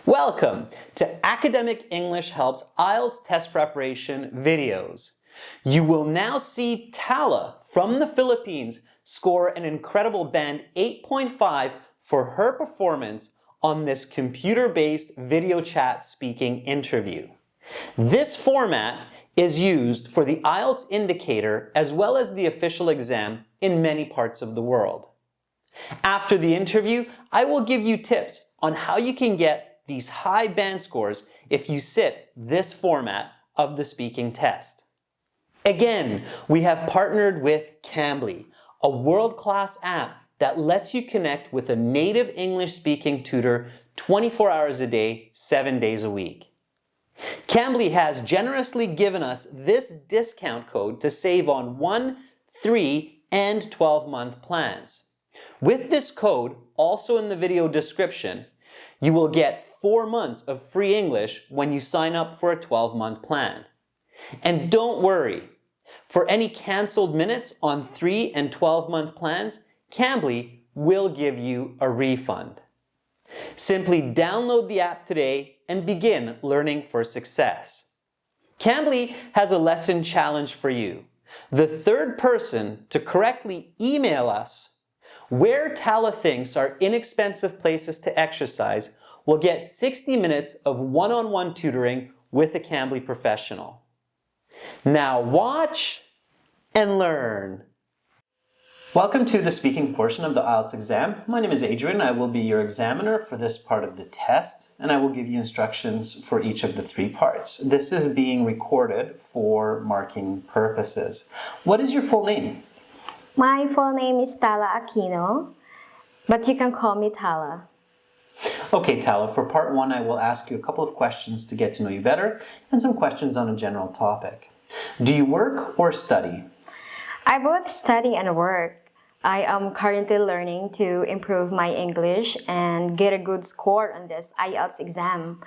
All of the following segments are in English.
Welcome to Academic English Help's IELTS test preparation videos. You will now see Tala from the Philippines score an incredible band 8.5 for her performance on this computer-based video chat speaking interview. This format is used for the IELTS indicator as well as the official exam in many parts of the world. After the interview, I will give you tips on how you can get these high band scores if you sit this format of the speaking test. Again, we have partnered with Cambly, a world-class app that lets you connect with a native English-speaking tutor 24 hours a day, 7 days a week. Cambly has generously given us this discount code to save on 1, 3, and 12-month plans. With this code, also in the video description, you will get 4 months of free English when you sign up for a 12-month plan. And don't worry, for any canceled minutes on 3 and 12-month plans, Cambly will give you a refund. Simply download the app today and begin learning for success. Cambly has a lesson challenge for you. The third person to correctly email us where Tala thinks are inexpensive places to exercise will get 60 minutes of one-on-one tutoring with a Cambly professional. Now watch and learn. Welcome to the speaking portion of the IELTS exam. My name is Adrian. I will be your examiner for this part of the test, and I will give you instructions for each of the 3 parts. This is being recorded for marking purposes. What is your full name? My full name is Tala Aquino, but you can call me Tala. Okay, Tala, for part 1, I will ask you a couple of questions to get to know you better and some questions on a general topic. Do you work or study? I both study and work. I am currently learning to improve my English and get a good score on this IELTS exam.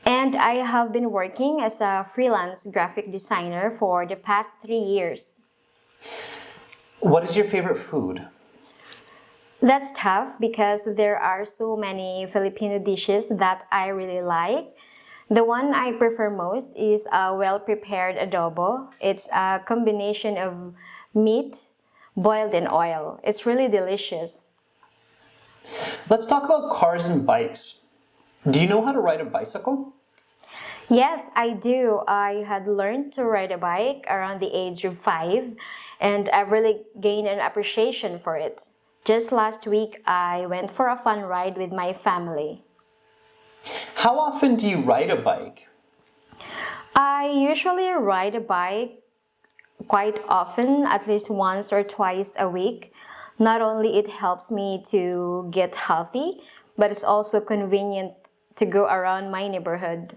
And I have been working as a freelance graphic designer for the past 3 years. What is your favorite food? That's tough because there are so many Filipino dishes that I really like. The one I prefer most is a well-prepared adobo. It's a combination of meat boiled in oil. It's really delicious. Let's talk about cars and bikes. Do you know how to ride a bicycle? Yes, I do. I had learned to ride a bike around the age of 5, and I've really gained an appreciation for it. Just last week, I went for a fun ride with my family. How often do you ride a bike? I usually ride a bike quite often, at least once or twice a week. Not only it helps me to get healthy, but it's also convenient to go around my neighborhood.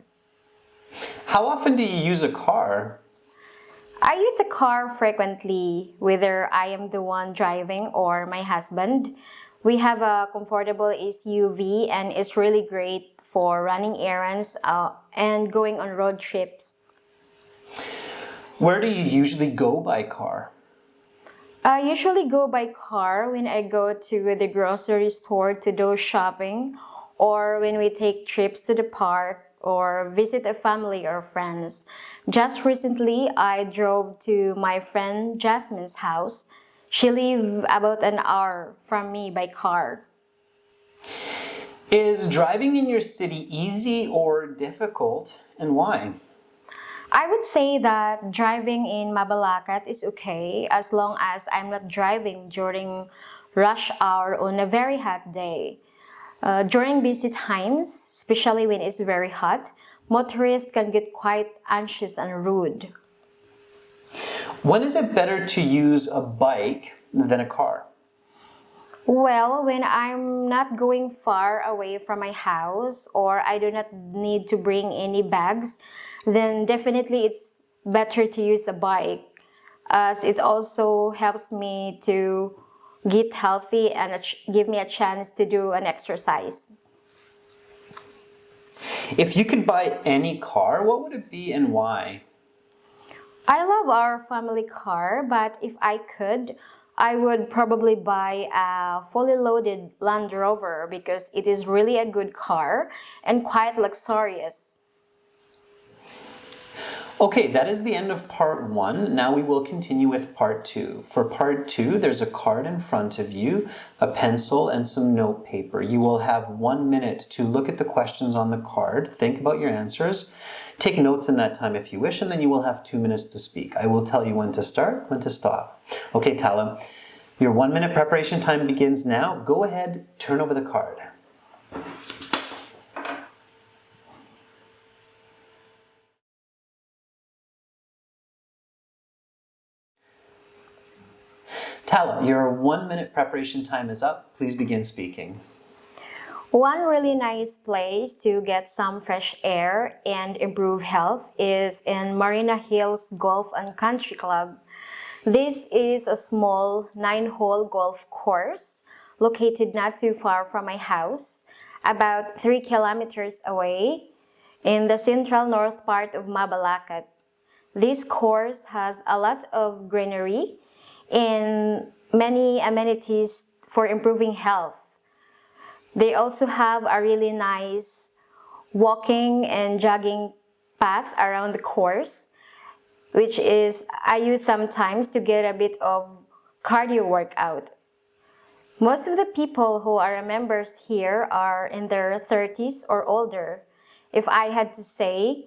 How often do you use a car? I use a car frequently, whether I am the one driving or my husband. We have a comfortable SUV and it's really great for running errands and going on road trips. Where do you usually go by car? I usually go by car when I go to the grocery store to do shopping, or when we take trips to the park or visit a family or friends. Just recently, I drove to my friend Jasmine's house. She lives about an hour from me by car. Is driving in your city easy or difficult, and why? I would say that driving in Mabalacat is okay as long as I'm not driving during rush hour on a very hot day. During busy times, especially when it's very hot, motorists can get quite anxious and rude. When is it better to use a bike than a car? Well, when I'm not going far away from my house or I do not need to bring any bags, then definitely it's better to use a bike, as it also helps me to get healthy and give me a chance to do an exercise. If you could buy any car, what would it be and why? I love our family car, but if I could, I would probably buy a fully loaded Land Rover because it is really a good car and quite luxurious. Okay, that is the end of part 1. Now we will continue with part 2. For part 2, there's a card in front of you, a pencil, and some note paper. You will have 1 minute to look at the questions on the card, think about your answers, take notes in that time if you wish, and then you will have 2 minutes to speak. I will tell you when to start, when to stop. Okay, Tala, your 1 minute preparation time begins now. Go ahead, turn over the card. Tala, your 1 minute preparation time is up. Please begin speaking. One really nice place to get some fresh air and improve health is in Marina Hills Golf and Country Club. This is a small 9-hole golf course located not too far from my house, about 3 kilometers away in the central north part of Mabalacat. This course has a lot of greenery and many amenities for improving health. They also have a really nice walking and jogging path around the course, which is I use sometimes to get a bit of cardio workout. Most of the people who are members here are in their 30s or older. If I had to say,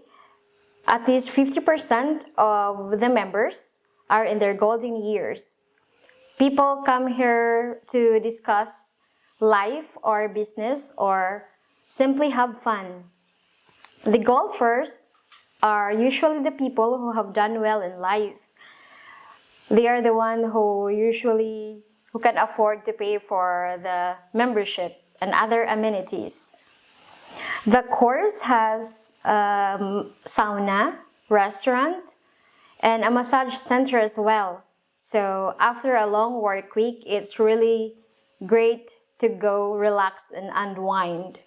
at least 50% of the members are in their golden years. People come here to discuss life or business or simply have fun. The golfers are usually the people who have done well in life. They are the one who can afford to pay for the membership and other amenities. The course has sauna, restaurant, and a massage center as well. So after a long work week, it's really great to go relax and unwind.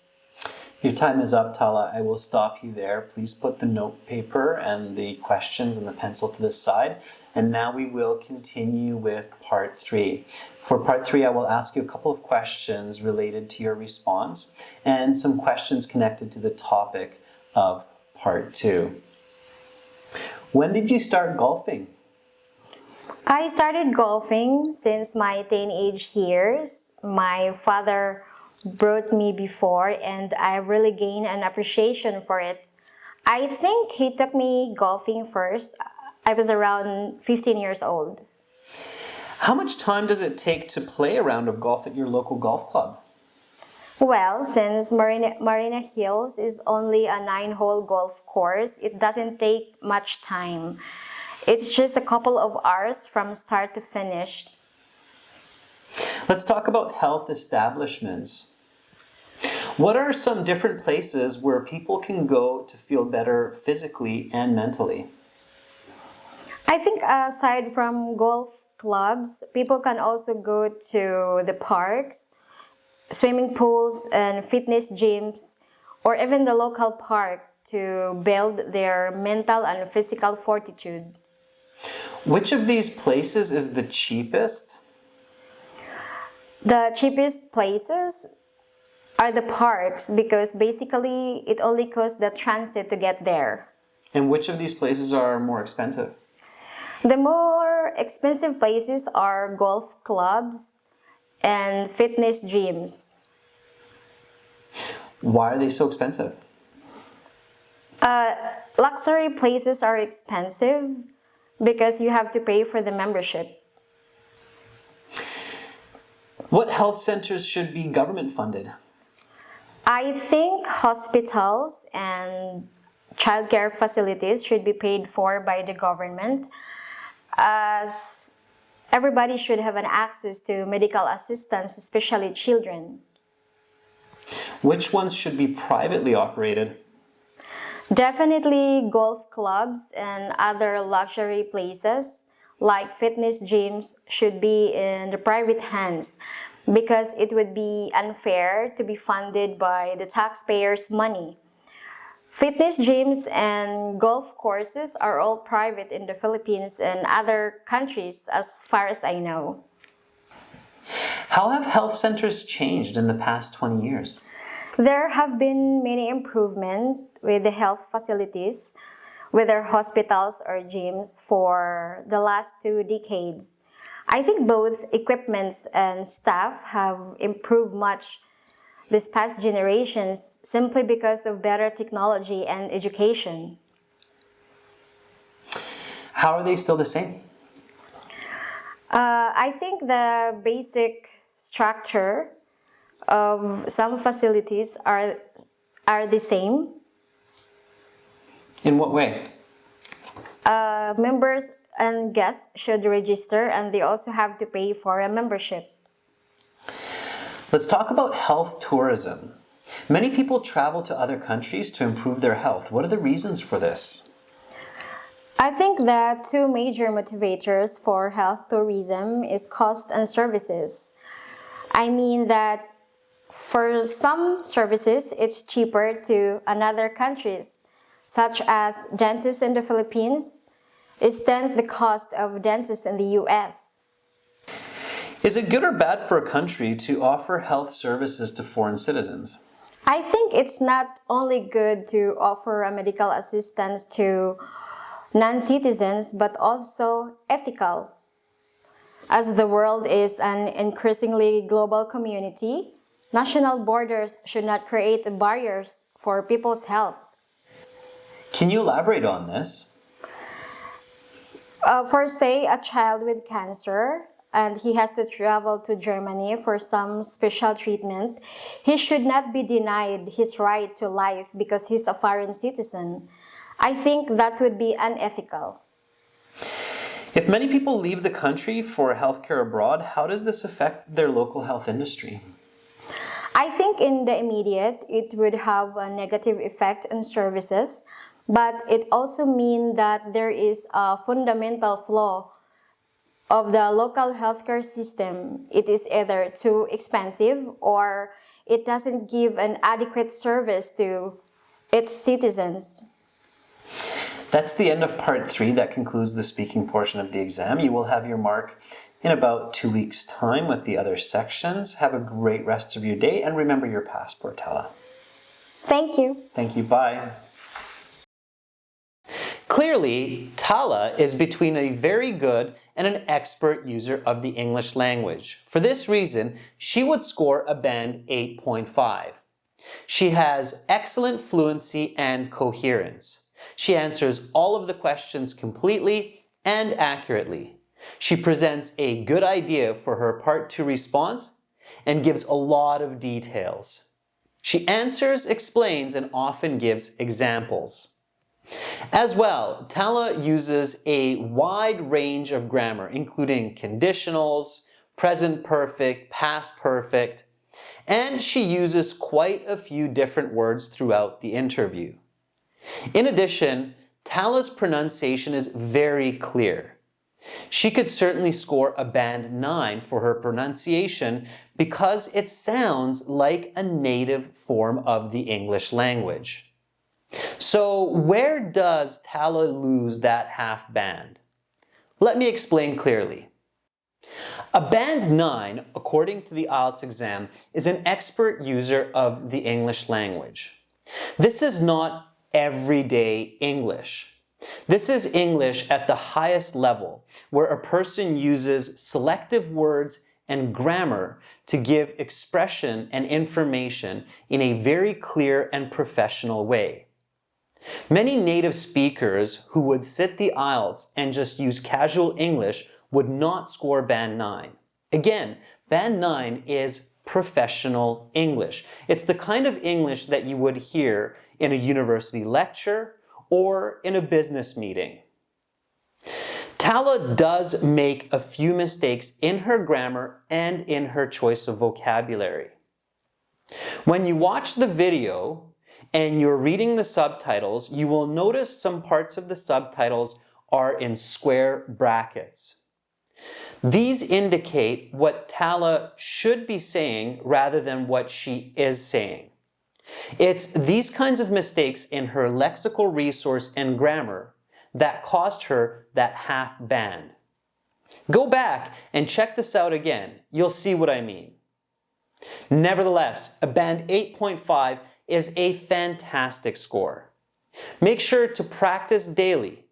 Your time is up, Tala. I will stop you there. Please put the note paper and the questions and the pencil to the side. And now we will continue with part 3. For part 3, I will ask you a couple of questions related to your response and some questions connected to the topic of part 2. When did you start golfing? I started golfing since my teenage years. My father brought me before and I really gained an appreciation for it. I think he took me golfing first. I was around 15 years old. How much time does it take to play a round of golf at your local golf club? Well, since Marina Hills is only a 9-hole golf course, it doesn't take much time. It's just a couple of hours from start to finish. Let's talk about health establishments. What are some different places where people can go to feel better physically and mentally? I think aside from golf clubs, people can also go to the parks, swimming pools, and fitness gyms, or even the local park to build their mental and physical fortitude. Which of these places is the cheapest? The cheapest places are the parks because basically it only costs the transit to get there. And which of these places are more expensive? The more expensive places are golf clubs and fitness gyms. Why are they so expensive? Luxury places are expensive because you have to pay for the membership. What health centers should be government funded? I think hospitals and childcare facilities should be paid for by the government, as everybody should have an access to medical assistance, especially children. Which ones should be privately operated? Definitely golf clubs and other luxury places like fitness gyms should be in the private hands because it would be unfair to be funded by the taxpayers' money. Fitness gyms and golf courses are all private in the Philippines and other countries as far as I know. How have health centers changed in the past 20 years? There have been many improvements with the health facilities, whether hospitals or gyms, for the last 2 decades. I think both equipments and staff have improved much these past generations simply because of better technology and education. How are they still the same? I think the basic structure of some facilities are the same. In what way? Members and guests should register, and they also have to pay for a membership. Let's talk about health tourism. Many people travel to other countries to improve their health. What are the reasons for this? I think the two major motivators for health tourism is cost and services. I mean that for some services, it's cheaper to another countries, such as dentists in the Philippines is tenth the cost of dentists in the US. Is it good or bad for a country to offer health services to foreign citizens? I think it's not only good to offer a medical assistance to non-citizens, but also ethical. As the world is an increasingly global community, national borders should not create barriers for people's health. Can you elaborate on this? For say a child with cancer and he has to travel to Germany for some special treatment, he should not be denied his right to life because he's a foreign citizen. I think that would be unethical. If many people leave the country for healthcare abroad, how does this affect their local health industry? I think in the immediate, it would have a negative effect on services, but it also means that there is a fundamental flaw of the local healthcare system. It is either too expensive or it doesn't give an adequate service to its citizens. That's the end of part 3. That concludes the speaking portion of the exam. You will have your mark in about 2 weeks' time with the other sections. Have a great rest of your day and remember your passport, Tala. Thank you. Thank you. Bye. Clearly, Tala is between a very good and an expert user of the English language. For this reason, she would score a band 8.5. She has excellent fluency and coherence. She answers all of the questions completely and accurately. She presents a good idea for her Part 2 response and gives a lot of details. She answers, explains, and often gives examples. As well, Tala uses a wide range of grammar, including conditionals, present perfect, past perfect, and she uses quite a few different words throughout the interview. In addition, Tala's pronunciation is very clear. She could certainly score a band 9 for her pronunciation because it sounds like a native form of the English language. So where does Tala lose that half band? Let me explain clearly. A band 9, according to the IELTS exam, is an expert user of the English language. This is not everyday English. This is English at the highest level, where a person uses selective words and grammar to give expression and information in a very clear and professional way. Many native speakers who would sit the IELTS and just use casual English would not score band 9. Again, band 9 is professional English. It's the kind of English that you would hear in a university lecture or in a business meeting. Tala does make a few mistakes in her grammar and in her choice of vocabulary. When you watch the video and you're reading the subtitles, you will notice some parts of the subtitles are in square brackets. These indicate what Tala should be saying rather than what she is saying. It's these kinds of mistakes in her lexical resource and grammar that cost her that half band. Go back and check this out again. You'll see what I mean. Nevertheless, a band 8.5 is a fantastic score. Make sure to practice daily.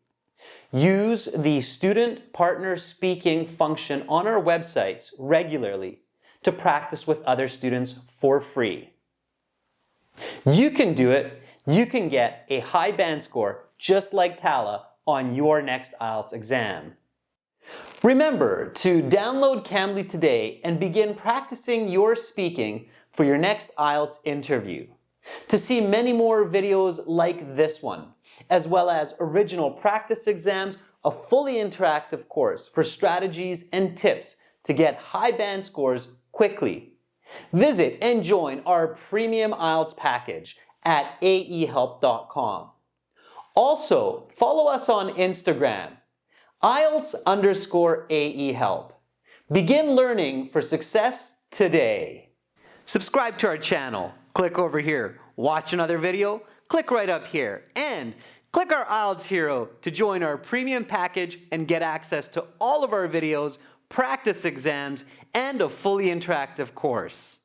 Use the student partner speaking function on our websites regularly to practice with other students for free. You can do it. You can get a high band score just like Tala on your next IELTS exam. Remember to download Cambly today and begin practicing your speaking for your next IELTS interview. To see many more videos like this one, as well as original practice exams, a fully interactive course for strategies and tips to get high band scores quickly, visit and join our premium IELTS package at aehelp.com. Also, follow us on Instagram, IELTS_AEHelp. Begin learning for success today. Subscribe to our channel. Click over here. Watch another video. Click right up here. And click our IELTS Hero to join our premium package and get access to all of our videos, practice exams, and a fully interactive course.